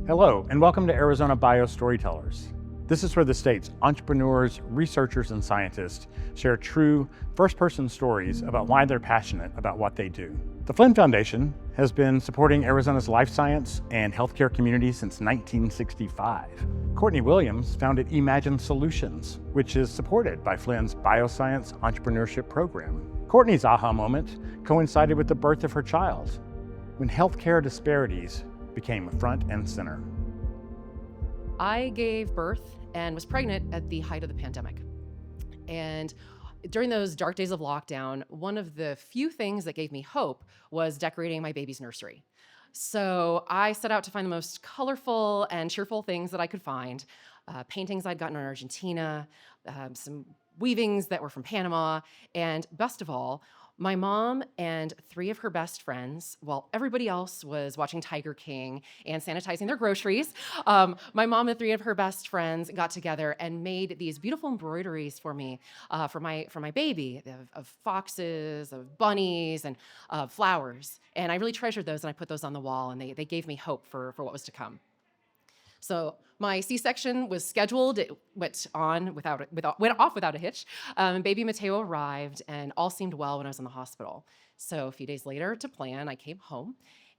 Hello, and welcome to Arizona Storytellers. This is where the state's entrepreneurs, researchers, and scientists share true, first-person stories about why they're passionate about what they do. The Flinn Foundation has been supporting Arizona's life science and healthcare community since 1965. Courtney Williams founded Emagine Solutions, which is supported by Flinn's Bioscience Entrepreneurship program. Courtney's aha moment coincided with the birth of her child, when healthcare disparities became front and center. I gave birth and was pregnant at the height of the pandemic. And during those dark days of lockdown, one of the few things that gave me hope was decorating my baby's nursery. So I set out to find the most colorful and cheerful things that I could find. Paintings I'd gotten in Argentina, some weavings that were from Panama, and best of all, my mom and three of her best friends, while everybody else was watching Tiger King and sanitizing their groceries, my mom and three of her best friends got together and made these beautiful embroideries for me, for my baby, of foxes, of bunnies, and flowers. And I really treasured those, and I put those on the wall, and they gave me hope for what was to come. So my C-section was scheduled. It went off without a hitch. Baby Mateo arrived, and all seemed well when I was in the hospital. So a few days later, to plan, I came home,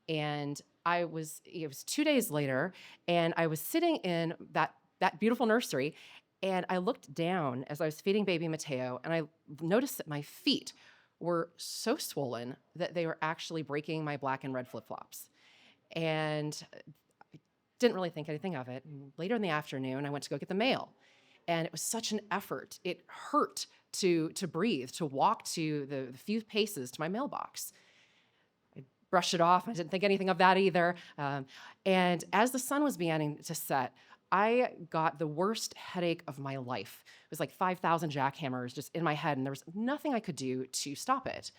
and it was 2 days later, and I was sitting in that beautiful nursery, and I looked down as I was feeding baby Mateo, and I noticed that my feet were so swollen that they were actually breaking my black and red flip-flops. And didn't really think anything of it. And later in the afternoon, I went to go get the mail. And it was such an effort. It hurt to breathe, to walk to the few paces to my mailbox. I brushed it off. I didn't think anything of that either. And as the sun was beginning to set, I got the worst headache of my life. It was like 5,000 jackhammers just in my head, and there was nothing I could do to stop it.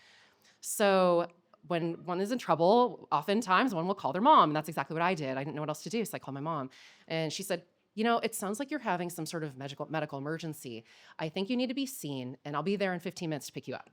So when one is in trouble, oftentimes one will call their mom, and that's exactly what I did. I didn't know what else to do, so I called my mom. And she said, it sounds like you're having some sort of medical emergency. I think you need to be seen, and I'll be there in 15 minutes to pick you up.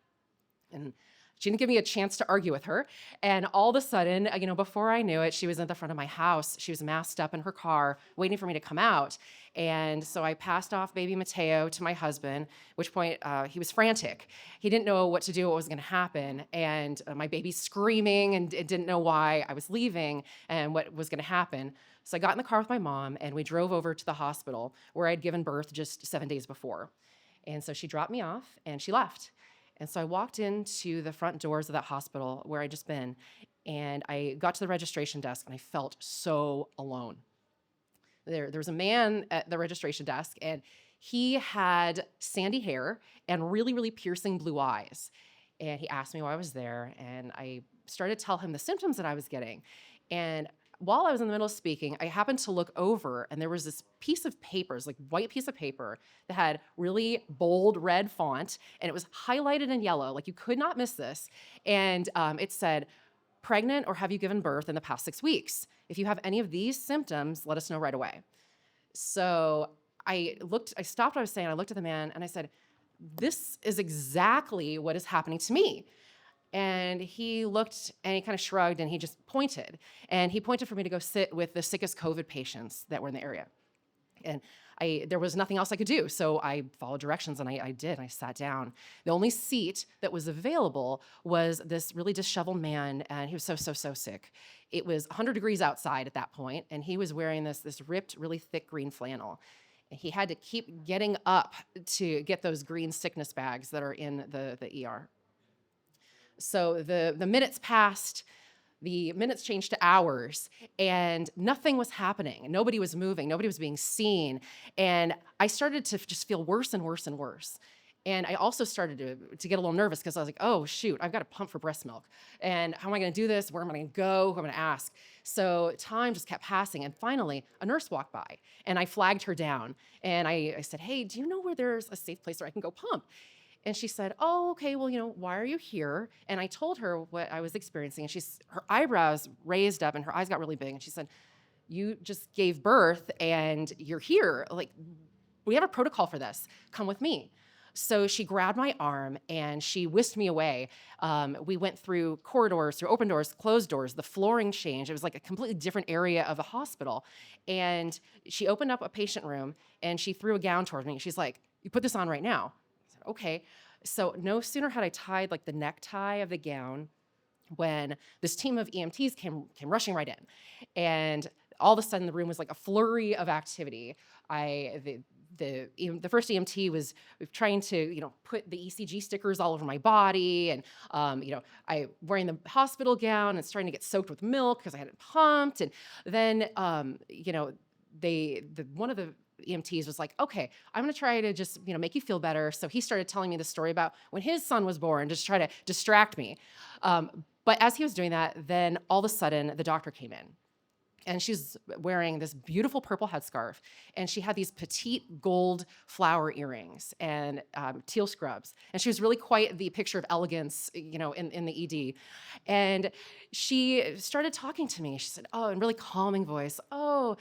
And she didn't give me a chance to argue with her. And all of a sudden, before I knew it, she was at the front of my house. She was masked up in her car, waiting for me to come out. And so I passed off baby Mateo to my husband, at which point he was frantic. He didn't know what to do, what was going to happen. And my baby's screaming and didn't know why I was leaving and what was going to happen. So I got in the car with my mom, and we drove over to the hospital where I'd given birth just 7 days before. And so she dropped me off, and she left. And so I walked into the front doors of that hospital where I'd just been, and I got to the registration desk, and I felt so alone. There was a man at the registration desk, and he had sandy hair and really, really piercing blue eyes. And he asked me why I was there, and I started to tell him the symptoms that I was getting. And while I was in the middle of speaking, I happened to look over, and there was this piece of paper, it was like white piece of paper that had really bold red font, and it was highlighted in yellow, like you could not miss this. And it said, "Pregnant or have you given birth in the past 6 weeks? If you have any of these symptoms, let us know right away." So I stopped what I was saying, I looked at the man, and I said, "This is exactly what is happening to me." And he looked, and he kind of shrugged, and he just pointed. And he pointed for me to go sit with the sickest COVID patients that were in the area. And there was nothing else I could do, so I followed directions, and I did. I sat down. The only seat that was available was this really disheveled man, and he was so sick. It was 100 degrees outside at that point, and he was wearing this ripped, really thick green flannel. He had to keep getting up to get those green sickness bags that are in the ER. So the minutes passed, the minutes changed to hours, and nothing was happening. Nobody was moving. Nobody was being seen. And I started to just feel worse and worse and worse. And I also started to get a little nervous because I was like, oh, shoot, I've got to pump for breast milk. And how am I going to do this? Where am I going to go? Who am I going to ask? So time just kept passing. And finally, a nurse walked by, and I flagged her doher. And I said, "Hey, do you know where there's a safe place where I can go pump?" And she said, "Oh, okay, well, why are you here?" And I told her what I was experiencing, and her eyebrows raised up and her eyes got really big, and she said, "You just gave birth and you're here. Like, we have a protocol for this. Come with me." So she grabbed my arm and she whisked me away. We went through corridors, through open doors, closed doors, the flooring changed. It was like a completely different area of the hospital. And she opened up a patient room and she threw a gown towards me. She's like, "You put this on right now." I said, "Okay." So no sooner had I tied like the necktie of the gown when this team of EMTs came rushing right in. And all of a sudden the room was like a flurry of activity. The first EMT was trying to, put the ECG stickers all over my body, and I wearing the hospital gown and starting to get soaked with milk because I had it pumped, and then one of the EMTs was like, "Okay, I'm going to try to just make you feel better." So he started telling me the story about when his son was born, just try to distract me. But as he was doing that, then all of a sudden the doctor came in. And she's wearing this beautiful purple headscarf, and she had these petite gold flower earrings and teal scrubs. And she was really quite the picture of elegance, in the ED. And she started talking to me. She said, in really calming voice, "Oh,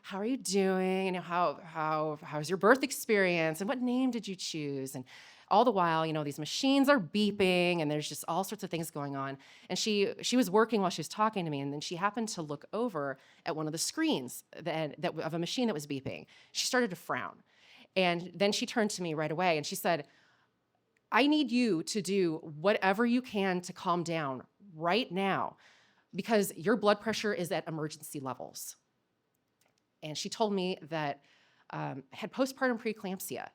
how are you doing? And how's your birth experience? And what name did you choose?" And all the while, these machines are beeping and there's just all sorts of things going on. And she was working while she was talking to me, and then she happened to look over at one of the screens that of a machine that was beeping. She started to frown. And then she turned to me right away and she said, "I need you to do whatever you can to calm down right now because your blood pressure is at emergency levels." And she told me that I had postpartum preeclampsia.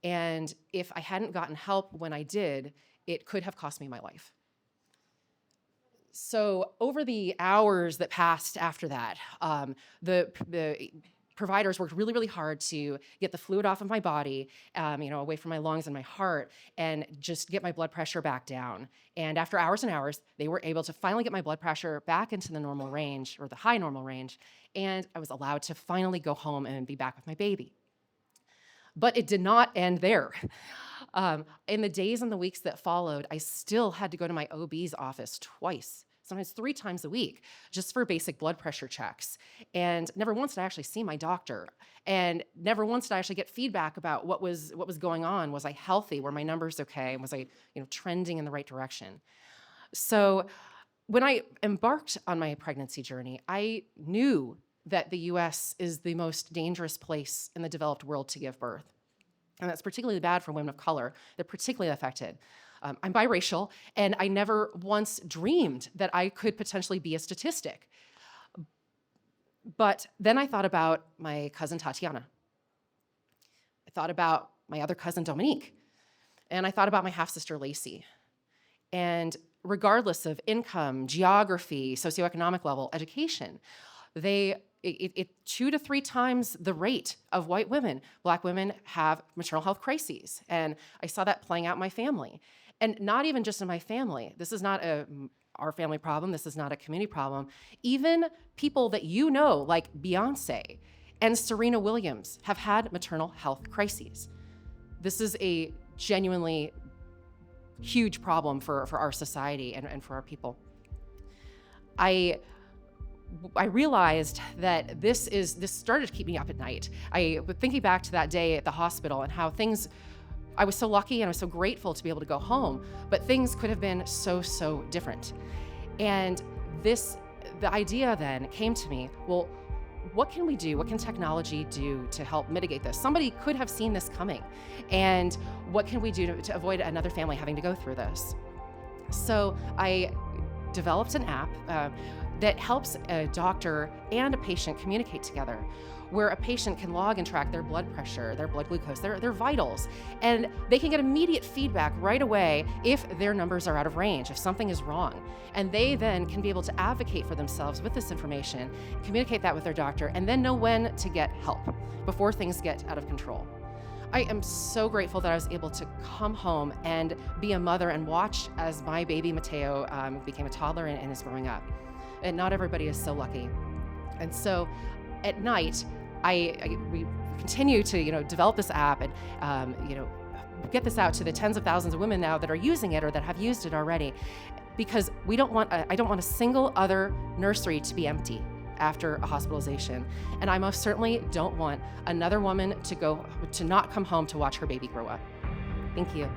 And if I hadn't gotten help when I did, it could have cost me my life. So over the hours that passed after that, the providers worked really, really hard to get the fluid off of my body, away from my lungs and my heart, and just get my blood pressure back down. And after hours and hours, they were able to finally get my blood pressure back into the normal range, or the high normal range, and I was allowed to finally go home and be back with my baby. But it did not end there. In the days and the weeks that followed, I still had to go to my OB's office twice, sometimes 3 times a week, just for basic blood pressure checks. And never once did I actually see my doctor. And never once did I actually get feedback about what was going on. Was I healthy? Were my numbers okay? Was I trending in the right direction? So when I embarked on my pregnancy journey, I knew that the US is the most dangerous place in the developed world to give birth. And that's particularly bad for women of color. They're particularly affected. I'm biracial, and I never once dreamed that I could potentially be a statistic. But then I thought about my cousin Tatiana. I thought about my other cousin Dominique. And I thought about my half-sister Lacey. And regardless of income, geography, socioeconomic level, education, it 2 to 3 times the rate of white women. Black women have maternal health crises. And I saw that playing out in my family. And not even just in my family. This is not our family problem. This is not a community problem. Even people that like Beyonce and Serena Williams, have had maternal health crises. This is a genuinely huge problem for our society and for our people. I realized that this started to keep me up at night. I was thinking back to that day at the hospital and how I was so lucky and I was so grateful to be able to go home, but things could have been so different. And the idea then came to me, well, what can we do? What can technology do to help mitigate this? Somebody could have seen this coming. And what can we do to avoid another family having to go through this? So I developed an app that helps a doctor and a patient communicate together, where a patient can log and track their blood pressure, their blood glucose, their vitals, and they can get immediate feedback right away if their numbers are out of range, if something is wrong. And they then can be able to advocate for themselves with this information, communicate that with their doctor, and then know when to get help before things get out of control. I am so grateful that I was able to come home and be a mother and watch as my baby Mateo became a toddler and is growing up. And not everybody is so lucky. And so at night, we continue to develop this app and get this out to the tens of thousands of women now that are using it or that have used it already, because I don't want a single other nursery to be empty after a hospitalization. And I most certainly don't want another woman to not come home to watch her baby grow up. Thank you.